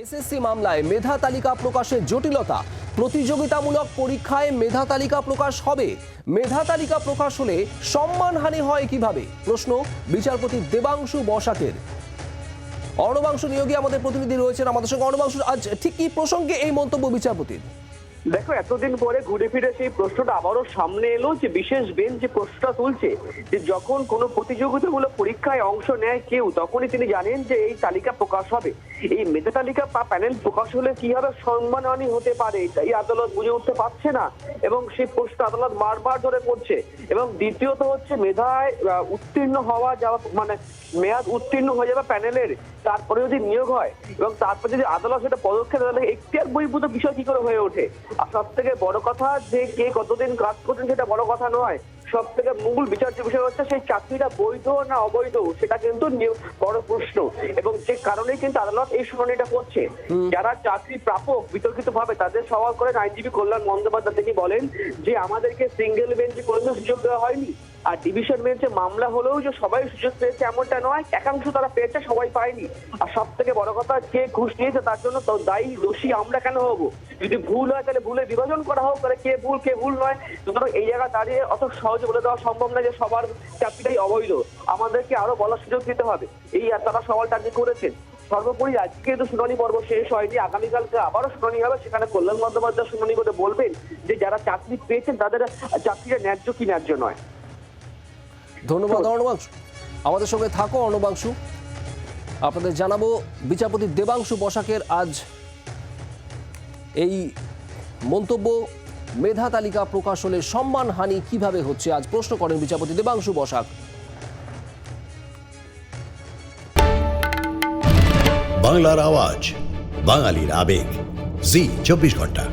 SSC মামলায় মেধা তালিকা প্রকাশের জটিলতা। প্রতিযোগিতামূলক পরীক্ষায় মেধা তালিকা প্রকাশ হবে। মেধা তালিকা প্রকাশ হলে সম্মানহানি হয় কিভাবে, প্রশ্ন বিচারপতি দেবাংশু বসাকের। অর্ণবাংশু নিয়োগী আমাদের প্রতিনিধি রয়েছেন আমাদের সঙ্গে। অর্ণবাংশু, আজ ঠিক কি প্রসঙ্গে এই মন্তব্য বিচারপতির? দেখো, এতদিন পরে ঘুরে ফিরে সেই প্রশ্নটা আবারও সামনে এলো যে বিশেষ বেঞ্চ যে প্রশ্নটা তুলছে যে যখন কোনো প্রতিযোগিতামূলক পরীক্ষায় অংশ নেয় কেউ, তখনই তিনি জানেন যে এই তালিকা প্রকাশ হবে। এই মেধা তালিকা বা প্যানেল প্রকাশ হলে কিভাবে সম্মানহানি হতে পারে, এই আদালত বুঝে উঠতে পারছে না এবং সেই প্রশ্ন আদালত বারবার ধরে পড়ছে। এবং দ্বিতীয়ত হচ্ছে মেধায় উত্তীর্ণ হওয়া যাওয়া, মানে মেয়াদ উত্তীর্ণ হয়ে যাবে প্যানেলের, তারপরে যদি নিয়োগ হয় এবং তারপরে যদি আদালত সেটা পদক্ষেপ তাহলে এখতিয়ার বহির্ভূত বিষয় কি করে হয়ে ওঠে। আর সব থেকে বড় কথা যে কে কতদিন কাজ করছেন সেটা বড় কথা নয়, সব থেকে মূল বিচার্য বিষয় হচ্ছে সেই চাকরিটা বৈধ না অবৈধ, সেটা কিন্তু বড় প্রশ্ন। এবং যে কারণেই কিন্তু আদালত এই শুনানিটা করছে। যারা চাকরি প্রাপক বিতর্কিত ভাবে তাদের সওয়াল করেন আইনজীবী কল্যাণ বন্দ্যোপাধ্যায়। তিনি বলেন যে আমাদেরকে সিঙ্গেল বেঞ্চে কোনো সুযোগ দেওয়া হয়নি, আর ডিভিশন বেঞ্চে মামলা হলেও যে সবাই সুযোগ পেয়েছে এমনটা নয়, একাংশ তারা পেয়েছে, সবাই পায়নি। আর সব থেকে বড় কথা, কে ঘুষ নিয়েছে তার জন্য তো দায়ী দোষী আমরা কেন হবো? যদি ভুল হয় তাহলে ভুলে বিভাজন করা হোক, তাহলে কে ভুল নয়। সুতরাং এই জায়গা দাঁড়িয়ে অত সহজে বলে দেওয়া সম্ভব না যে সবার চাকরিটাই অবৈধ। আমাদেরকে আরো বলার সুযোগ দিতে হবে। এই তারা সওয়ালটা আজকে করেছেন। সর্বোপরি আজকে তো শুনানি পর্ব শেষ হয়নি, আগামীকালকে আবারও শুনানি হবে। সেখানে কল্যাণ বন্দ্যোপাধ্যায় শুনানি করে বলবেন যে যারা চাকরি পেয়েছেন তাদের চাকরিটা ন্যায্য কি ন্যায্য নয়। ধন্যবাদ অর্ণবাংশু, আমাদের সঙ্গে থাকো অর্ণবাংশু। আপনাদের জানাবো বিচারপতি দেবাংশু বসাকের আজ এই মন্তব্য, মেধা তালিকা প্রকাশ হলে সম্মানহানি কিভাবে হচ্ছে, আজ প্রশ্ন করেন বিচারপতি দেবাংশু বসাক। বাংলার আওয়াজ, বাঙালির আবেগ, জি 24 ঘন্টা।